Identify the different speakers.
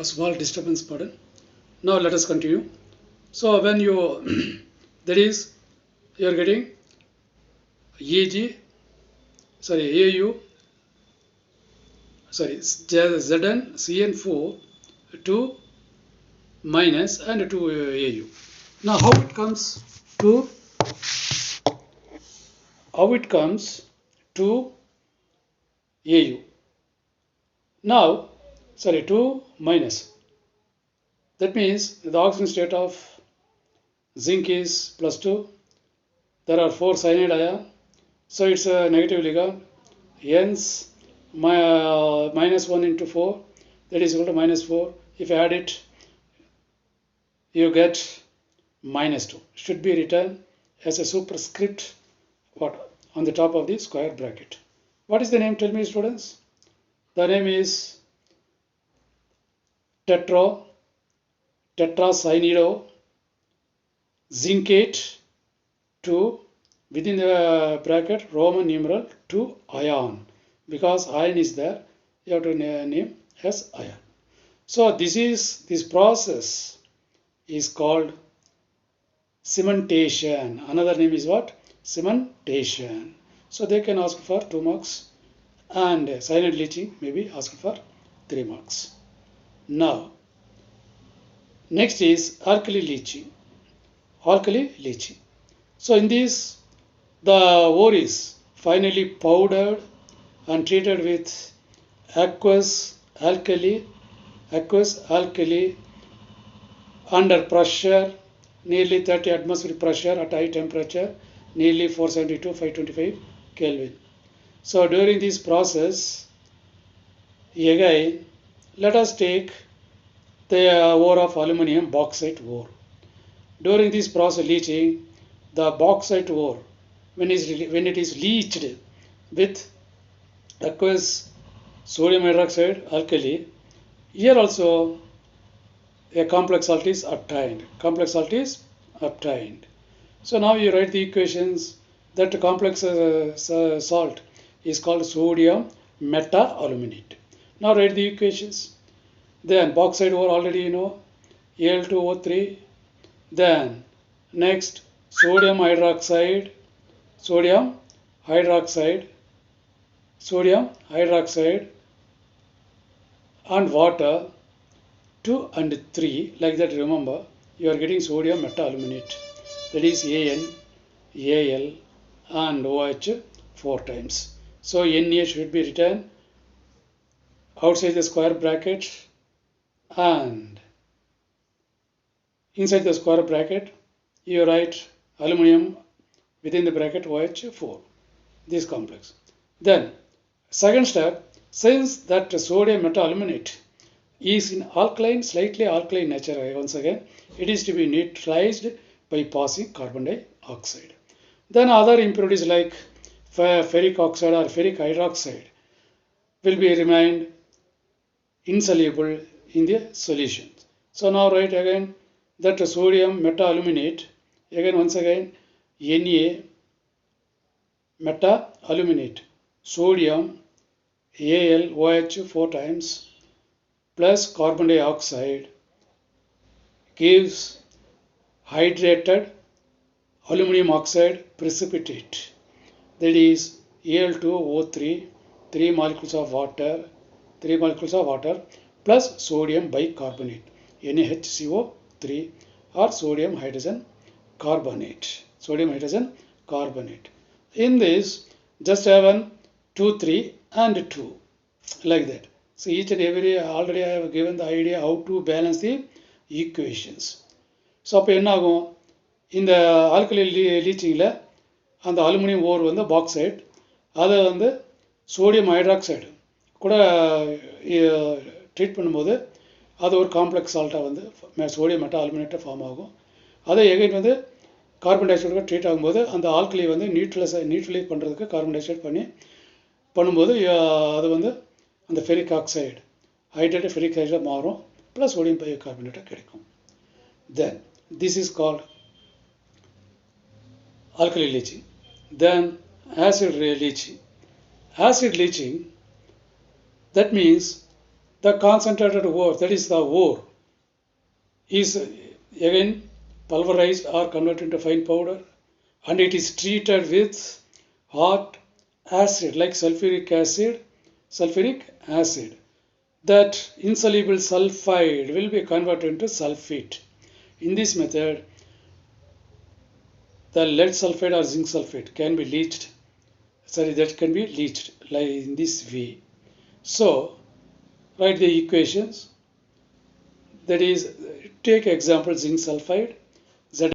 Speaker 1: a small disturbance, pardon. Now let us continue. So when you that is you are getting AU Zn Cn4 2 minus and 2 AU. Now to how it comes to AU. Now 2 minus. That means the oxidation state of zinc is +2. There are 4 cyanide ion, so it's a negative ligand. Hence, minus 1 into 4, that is equal to minus 4. If you add it, you get minus 2. Should be written as a superscript on the top of the square bracket. What is the name? Tell me, students. The name is tetracyanido zincate 2 within the bracket Roman numeral 2 ion. Because ion is there, you have to name as ion. So this process is called cementation. Another name is what? Cementation. So they can ask for 2 marks, and cyanide leaching maybe ask for 3 marks. Now, next is alkali leaching. So in this, the ore is finally powdered and treated with aqueous alkali under pressure, nearly 30 atmospheric pressure at high temperature, nearly 472 525 Kelvin. So during this process, again, let us take the ore of aluminium, bauxite ore. During this process leaching, the bauxite ore, when it is leached with aqueous sodium hydroxide alkali, here also a complex salt is obtained. So now you write the equations. That complex salt is called sodium meta-aluminate. Now write the equations. Then bauxite ore already you know, Al2O3. Then next sodium hydroxide and water 2 and 3, like that. Remember, you are getting sodium meta-aluminate, that is An, Al and OH 4 times. So Na should be written outside the square bracket, and inside the square bracket you write aluminium within the bracket OH 4, this complex. Then second step, since that sodium meta-aluminate is in slightly alkaline nature, once again it is to be neutralized by passing carbon dioxide. Then other impurities like ferric oxide or ferric hydroxide will be remained insoluble in the solution. So now write again that sodium meta-aluminate, again once again Na meta-aluminate, sodium AlOH 4 times plus carbon dioxide gives hydrated aluminum oxide precipitate, that is Al2O3, 3 molecules of water plus sodium bicarbonate, NaHCO3, or sodium hydrogen carbonate. In this, just have 1, 2, 3 and 2, like that. So each and every, already I have given the idea how to balance the equations. So in the alkali leaching and the aluminum ore வந்து bauxite, அதை வந்து sodium hydroxide கூட treat பண்ணும்போது அது ஒரு complex சால்ட்டாக வந்து sodium மெட்டா-அலுமினேட்டாக form ஆகும். அதை எகைன் வந்து கார்பன் டை ஆக்சைடு ட்ரீட் ஆகும்போது அந்த ஆல்கலி வந்து நியூட்ரலைஸ் பண்ணுறதுக்கு கார்பன் டை ஆக்சைடு பண்ணும்போது அது வந்து அந்த ஃபெரிக் ஆக்சைடு ஹைட்ரேட்டட் ஃபெரிக் ஆக்சைடாக மாறும், ப்ளஸ் சோடியம் பைகார்பனேட்டாக கிடைக்கும். Then this is called alkali leaching. Then acid leaching. That means The concentrated ore, that is the ore, is again pulverized or converted into fine powder, and it is treated with hot acid like sulfuric acid. That insoluble sulfide will be converted into sulfate. In this method, the lead sulfide or zinc sulfate can be leached. That can be leached like in this way. So, write the equations. That is, take example zinc sulfide.